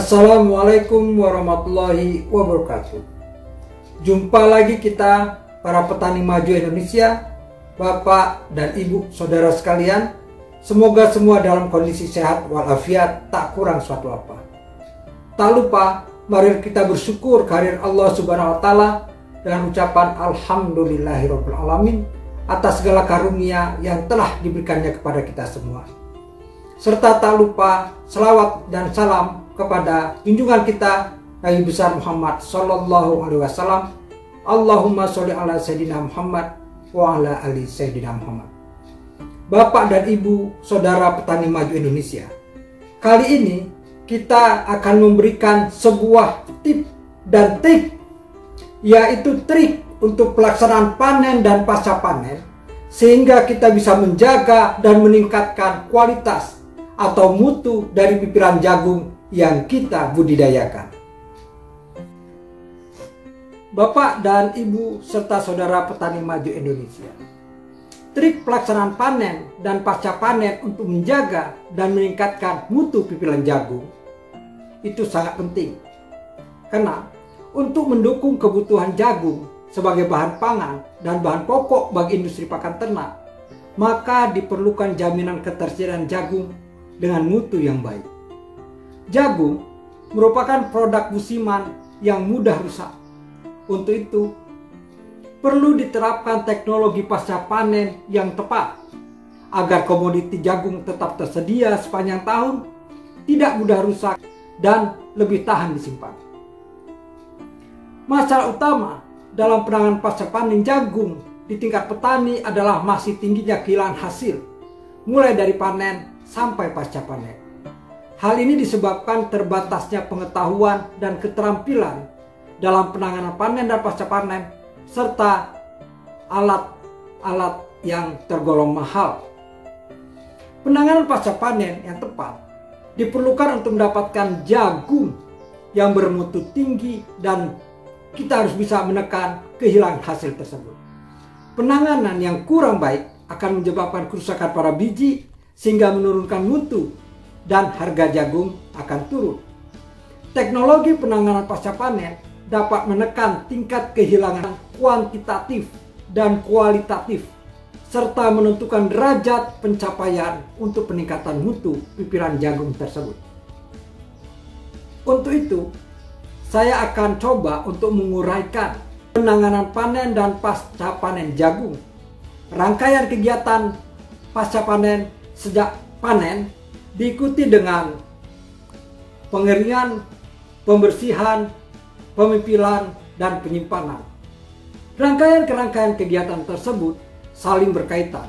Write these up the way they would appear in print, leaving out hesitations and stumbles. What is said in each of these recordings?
Assalamualaikum warahmatullahi wabarakatuh. Jumpa lagi kita para petani maju Indonesia, Bapak dan Ibu saudara sekalian. Semoga semua dalam kondisi sehat walafiat, tak kurang suatu apa. Tak lupa mari kita bersyukur kehadirat Allah Subhanahu wa taala dengan ucapan alhamdulillahirabbil alamin atas segala karunia yang telah diberikannya kepada kita semua. Serta tak lupa selawat dan salam kepada junjungan kita Nabi besar Muhammad sallallahu alaihi wasallam. Allahumma sholli ala sayyidina Muhammad wa ala ali sayyidina Muhammad. Bapak dan Ibu saudara petani maju Indonesia, kali ini kita akan memberikan sebuah tip dan trik, yaitu trik untuk pelaksanaan panen dan pasca panen, sehingga kita bisa menjaga dan meningkatkan kualitas atau mutu dari pipiran jagung yang kita budidayakan. Bapak dan Ibu serta saudara petani maju Indonesia, trik pelaksanaan panen dan pasca panen untuk menjaga dan meningkatkan mutu pipiran jagung itu sangat penting. Karena untuk mendukung kebutuhan jagung sebagai bahan pangan dan bahan pokok bagi industri pakan ternak, maka diperlukan jaminan ketersediaan jagung dengan mutu yang baik. Jagung merupakan produk musiman yang mudah rusak. Untuk itu, perlu diterapkan teknologi pasca panen yang tepat agar komoditi jagung tetap tersedia sepanjang tahun, tidak mudah rusak, dan lebih tahan disimpan. Masalah utama dalam penanganan pasca panen jagung di tingkat petani adalah masih tingginya kehilangan hasil, mulai dari panen sampai pasca panen. Hal ini disebabkan terbatasnya pengetahuan dan keterampilan dalam penanganan panen dan pasca panen, serta alat-alat yang tergolong mahal. Penanganan pasca panen yang tepat diperlukan untuk mendapatkan jagung yang bermutu tinggi, dan kita harus bisa menekan kehilangan hasil tersebut. Penanganan yang kurang baik akan menyebabkan kerusakan pada biji, sehingga menurunkan mutu dan harga jagung akan turun. Teknologi penanganan pasca panen dapat menekan tingkat kehilangan kuantitatif dan kualitatif, serta menentukan derajat pencapaian untuk peningkatan mutu pipiran jagung tersebut. Untuk itu, saya akan coba untuk menguraikan penanganan panen dan pasca panen jagung. Rangkaian kegiatan pasca panen sejak panen diikuti dengan pengeringan, pembersihan, pemipilan, dan penyimpanan. Rangkaian kegiatan tersebut saling berkaitan.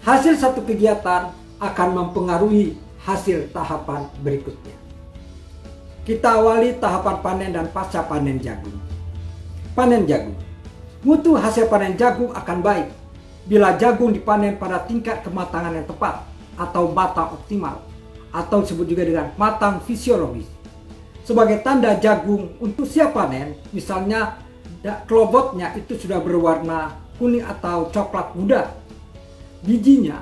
Hasil satu kegiatan akan mempengaruhi hasil tahapan berikutnya. Kita awali tahapan panen dan pasca panen jagung. Panen jagung. Mutu hasil panen jagung akan baik bila jagung dipanen pada tingkat kematangan yang tepat atau matang optimal, atau disebut juga dengan matang fisiologis. Sebagai tanda jagung untuk siap panen, misalnya klobotnya itu sudah berwarna kuning atau coklat muda. Bijinya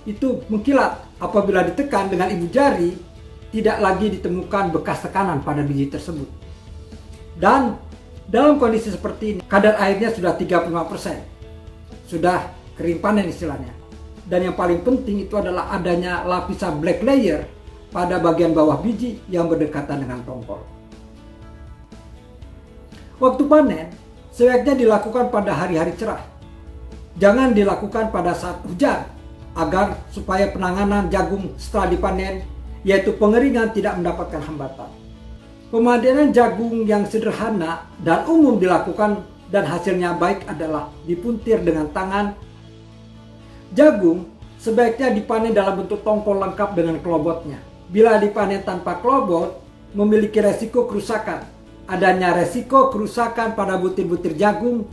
itu mengkilat apabila ditekan dengan ibu jari, tidak lagi ditemukan bekas tekanan pada biji tersebut. Dan dalam kondisi seperti ini, kadar airnya sudah 35%. Sudah kering panen istilahnya. Dan yang paling penting itu adalah adanya lapisan black layer pada bagian bawah biji yang berdekatan dengan tongkol. Waktu panen sebaiknya dilakukan pada hari-hari cerah. Jangan dilakukan pada saat hujan, agar supaya penanganan jagung setelah dipanen, yaitu pengeringan, tidak mendapatkan hambatan. Pemanenan jagung yang sederhana dan umum dilakukan dan hasilnya baik adalah dipuntir dengan tangan. Jagung sebaiknya dipanen dalam bentuk tongkol lengkap dengan klobotnya. Bila dipanen tanpa klobot, memiliki resiko kerusakan. Adanya resiko kerusakan pada butir-butir jagung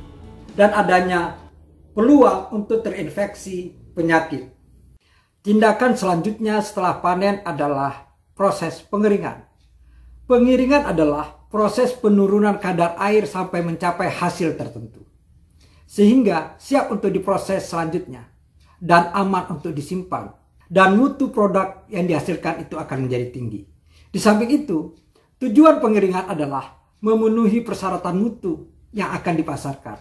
dan adanya peluang untuk terinfeksi penyakit. Tindakan selanjutnya setelah panen adalah proses pengeringan. Pengeringan adalah proses penurunan kadar air sampai mencapai hasil tertentu, sehingga siap untuk diproses selanjutnya dan aman untuk disimpan, dan mutu produk yang dihasilkan itu akan menjadi tinggi. Di samping itu, Tujuan pengeringan adalah memenuhi persyaratan mutu yang akan dipasarkan.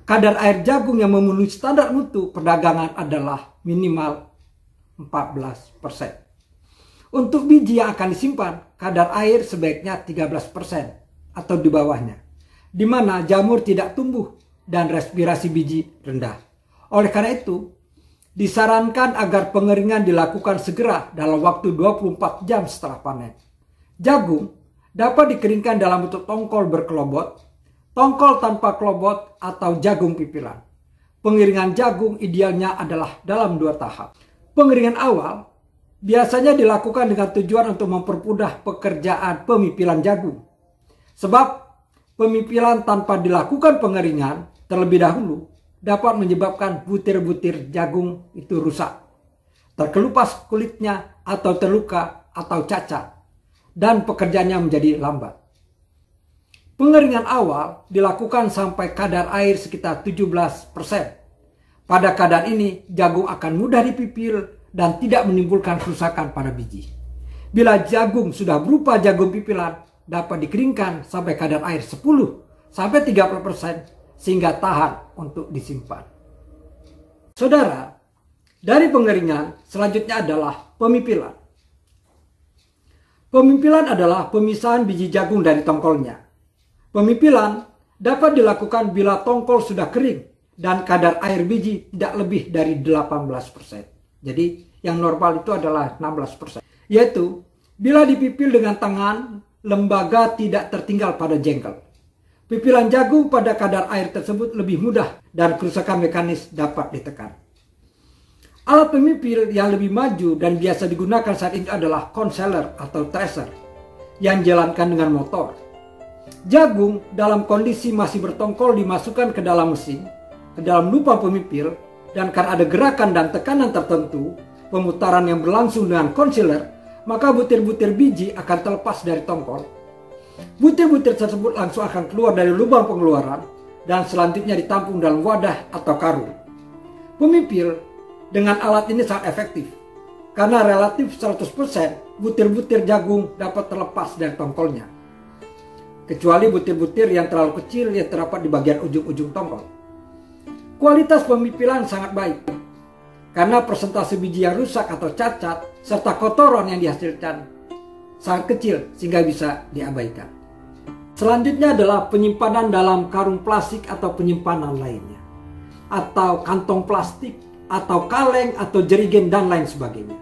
Kadar air jagung yang memenuhi standar mutu perdagangan adalah minimal 14%. Untuk biji yang akan disimpan, kadar air sebaiknya 13% atau di bawahnya, di mana jamur tidak tumbuh dan respirasi biji rendah. Oleh karena itu, disarankan agar pengeringan dilakukan segera dalam waktu 24 jam setelah panen. Jagung dapat dikeringkan dalam bentuk tongkol berkelobot, tongkol tanpa kelobot, atau jagung pipilan. Pengeringan jagung idealnya adalah dalam 2 tahap. Pengeringan awal biasanya dilakukan dengan tujuan untuk mempermudah pekerjaan pemipilan jagung. Sebab pemipilan tanpa dilakukan pengeringan terlebih dahulu dapat menyebabkan butir-butir jagung itu rusak, terkelupas kulitnya, atau terluka atau cacat, dan pekerjaannya menjadi lambat. Pengeringan awal dilakukan sampai kadar air sekitar 17%. Pada keadaan ini, jagung akan mudah dipipil dan tidak menimbulkan kerusakan pada biji. Bila jagung sudah berupa jagung pipilan, dapat dikeringkan sampai kadar air 10-30% sehingga tahan untuk disimpan. Saudara, dari pengeringan selanjutnya adalah pemipilan. Pemipilan adalah pemisahan biji jagung dari tongkolnya. Pemipilan dapat dilakukan bila tongkol sudah kering dan kadar air biji tidak lebih dari 18%. Jadi yang normal itu adalah 16%. Yaitu bila dipipil dengan tangan, lembaga tidak tertinggal pada jengkel. Pipilan jagung pada kadar air tersebut lebih mudah dan kerusakan mekanis dapat ditekan. Alat pemipil yang lebih maju dan biasa digunakan saat ini adalah concealer atau thresher yang dijalankan dengan motor. Jagung dalam kondisi masih bertongkol dimasukkan ke dalam mesin, ke dalam lubang pemipil, dan karena ada gerakan dan tekanan tertentu, pemutaran yang berlangsung dengan concealer, maka butir-butir biji akan terlepas dari tongkol. Butir-butir tersebut langsung akan keluar dari lubang pengeluaran dan selanjutnya ditampung dalam wadah atau karung. Pemipil dengan alat ini sangat efektif karena relatif 100% butir-butir jagung dapat terlepas dari tongkolnya, kecuali butir-butir yang terlalu kecil yang terdapat di bagian ujung-ujung tongkol. Kualitas pemipilan sangat baik karena persentase biji yang rusak atau cacat serta kotoran yang dihasilkan sangat kecil sehingga bisa diabaikan. Selanjutnya adalah penyimpanan dalam karung plastik atau penyimpanan lainnya, atau kantong plastik, atau kaleng, atau jerigen, dan lain sebagainya.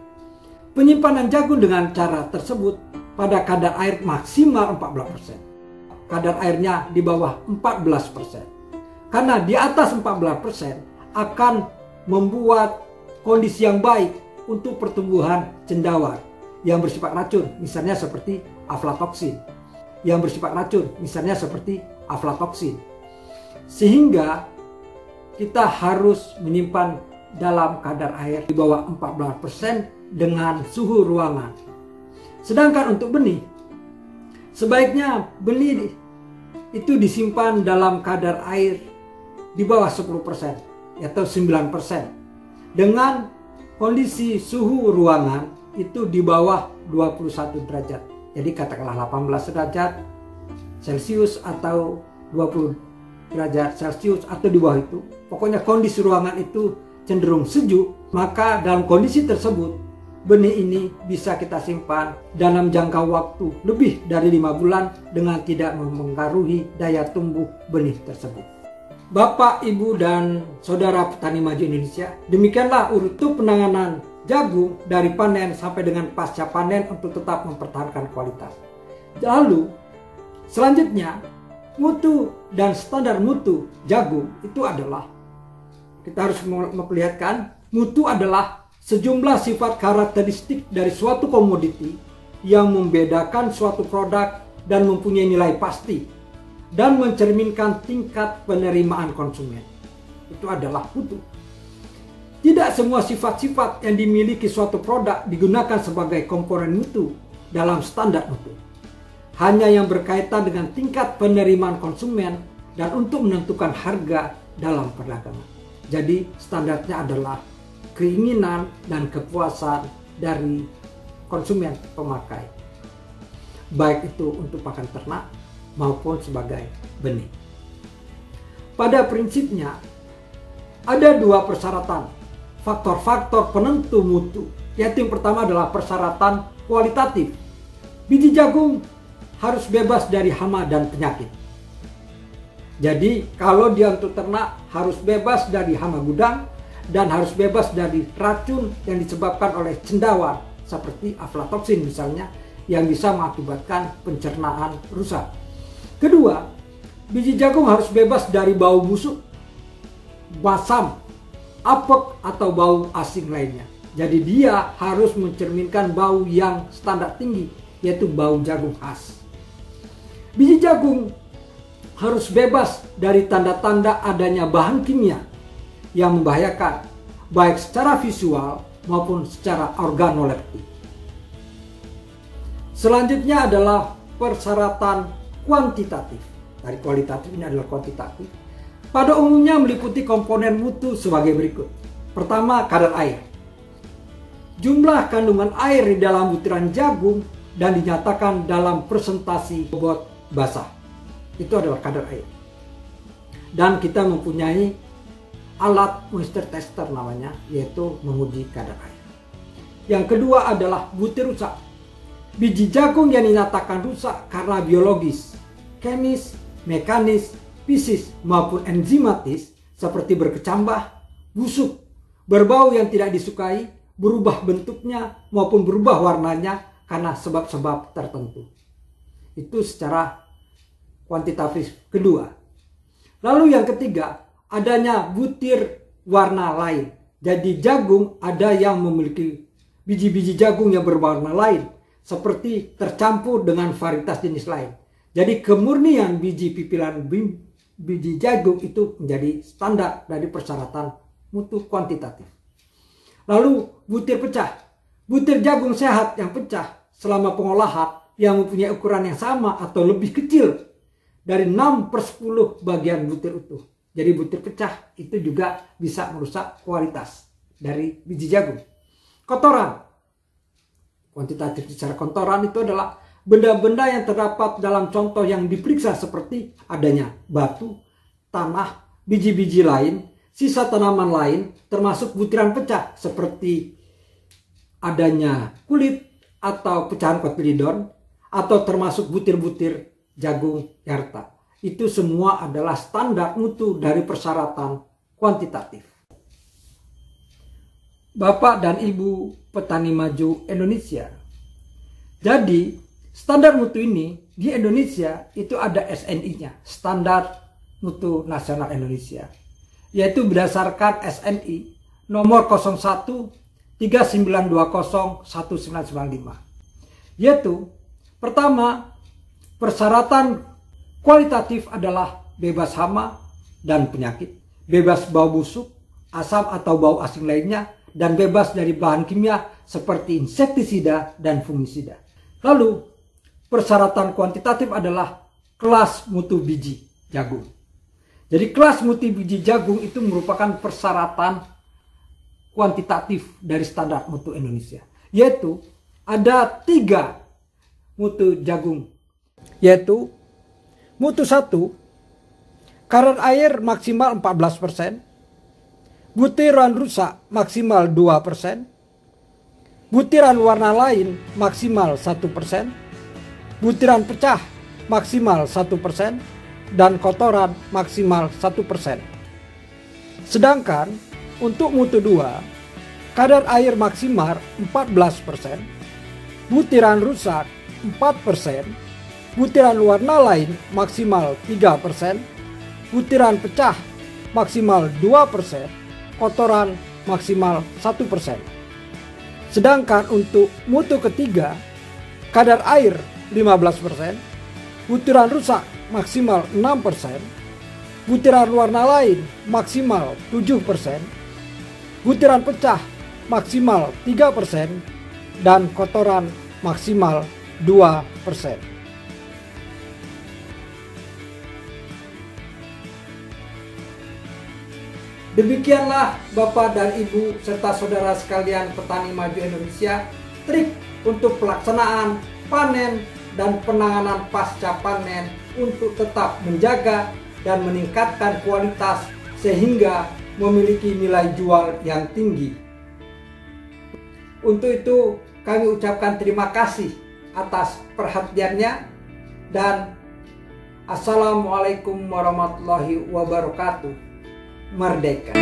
Penyimpanan jagung dengan cara tersebut pada kadar air maksimal 14%. Kadar airnya di bawah 14%. Karena di atas 14% akan membuat kondisi yang baik untuk pertumbuhan cendawan yang bersifat racun, misalnya seperti aflatoksin. Yang bersifat racun, misalnya seperti aflatoksin. Sehingga kita harus menyimpan dalam kadar air di bawah 14% dengan suhu ruangan. Sedangkan untuk benih, sebaiknya benih itu disimpan dalam kadar air di bawah 10% atau 9% dengan kondisi suhu ruangan itu di bawah 21 derajat. Jadi katakanlah 18 derajat Celcius atau 20 derajat Celcius atau di bawah itu. Pokoknya kondisi ruangan itu cenderung sejuk, maka dalam kondisi tersebut benih ini bisa kita simpan dalam jangka waktu lebih dari 5 bulan dengan tidak mempengaruhi daya tumbuh benih tersebut. Bapak, Ibu, dan Saudara Petani Maju Indonesia, demikianlah urutan penanganan jagung dari panen sampai dengan pasca panen untuk tetap mempertahankan kualitas. Lalu selanjutnya, mutu dan standar mutu jagung itu adalah, kita harus memperlihatkan, mutu adalah sejumlah sifat karakteristik dari suatu komoditi yang membedakan suatu produk dan mempunyai nilai pasti dan mencerminkan tingkat penerimaan konsumen. Itu adalah mutu. Tidak semua sifat-sifat yang dimiliki suatu produk digunakan sebagai komponen mutu dalam standar mutu. Hanya yang berkaitan dengan tingkat penerimaan konsumen dan untuk menentukan harga dalam perdagangan. Jadi standarnya adalah keinginan dan kepuasan dari konsumen pemakai. baik itu untuk pakan ternak maupun sebagai benih. Pada prinsipnya, ada dua persyaratan, faktor-faktor penentu mutu, yaitu yang pertama adalah persyaratan kualitatif. Biji jagung harus bebas dari hama dan penyakit. Jadi kalau dia untuk ternak harus bebas dari hama gudang dan harus bebas dari racun yang disebabkan oleh cendawan seperti aflatoksin misalnya, yang bisa mengakibatkan pencernaan rusak. Kedua, biji jagung harus bebas dari bau busuk, basam, apek atau bau asing lainnya. Jadi dia harus mencerminkan bau yang standar tinggi, yaitu bau jagung khas. Biji jagung harus bebas dari tanda-tanda adanya bahan kimia yang membahayakan, baik secara visual maupun secara organoleptik. Selanjutnya adalah persyaratan kuantitatif. Dari kualitatif ini adalah kuantitatif. Pada umumnya meliputi komponen mutu sebagai berikut. Pertama, kadar air. Jumlah kandungan air di dalam butiran jagung dan dinyatakan dalam presentasi bobot basah. Itu adalah kadar air. Dan kita mempunyai alat moisture tester namanya, yaitu menguji kadar air. Yang kedua adalah butir rusak. Biji jagung yang dinyatakan rusak karena biologis, kemis, mekanis, fisis maupun enzimatis seperti berkecambah, busuk, berbau yang tidak disukai, berubah bentuknya maupun berubah warnanya karena sebab-sebab tertentu. Itu secara kuantitatif kedua. Lalu yang ketiga, adanya butir warna lain. Jadi jagung ada yang memiliki biji-biji jagung yang berwarna lain, seperti tercampur dengan varietas jenis lain. Jadi kemurnian biji pipilan biji jagung itu menjadi standar dari persyaratan mutu kuantitatif. Lalu butir pecah. Butir jagung sehat yang pecah selama pengolahan yang mempunyai ukuran yang sama atau lebih kecil dari 6/10 bagian butir utuh. Jadi butir pecah itu juga bisa merusak kualitas dari biji jagung. Kotoran. Kuantitatif secara kotoran itu adalah benda-benda yang terdapat dalam contoh yang diperiksa seperti adanya batu, tanah, biji-biji lain, sisa tanaman lain, termasuk butiran pecah seperti adanya kulit atau pecahan kotilidon, atau termasuk butir-butir jagung yang retak. Itu semua adalah standar mutu dari persyaratan kuantitatif. Bapak dan Ibu petani maju Indonesia. Jadi standar mutu ini di Indonesia itu ada SNI-nya, Standar Mutu Nasional Indonesia. Yaitu berdasarkan SNI nomor 01 3920 1995. Yaitu pertama, persyaratan kualitatif adalah bebas hama dan penyakit, bebas bau busuk, asam atau bau asing lainnya, dan bebas dari bahan kimia seperti insektisida dan fungisida. Lalu, persyaratan kuantitatif adalah kelas mutu biji jagung. Jadi kelas mutu biji jagung itu merupakan persyaratan kuantitatif dari standar mutu Indonesia. Yaitu ada 3 mutu jagung. Yaitu mutu 1, kadar air maksimal 14%, butiran rusak maksimal 2%, butiran warna lain maksimal 1%, butiran pecah maksimal 1%, dan kotoran maksimal 1%. Sedangkan untuk mutu 2, kadar air maksimal 14%, butiran rusak 4%, butiran warna lain maksimal 3%, butiran pecah maksimal 2%, kotoran maksimal 1%. Sedangkan untuk mutu ketiga, kadar air 15%, butiran rusak maksimal 6%, butiran warna lain maksimal 7%, butiran pecah maksimal 3%, dan kotoran maksimal 2%. Demikianlah Bapak dan Ibu serta saudara sekalian petani maju Indonesia, trik untuk pelaksanaan panen dan penanganan pasca panen untuk tetap menjaga dan meningkatkan kualitas sehingga memiliki nilai jual yang tinggi. Untuk itu kami ucapkan terima kasih atas perhatiannya dan Assalamualaikum warahmatullahi wabarakatuh. Merdeka!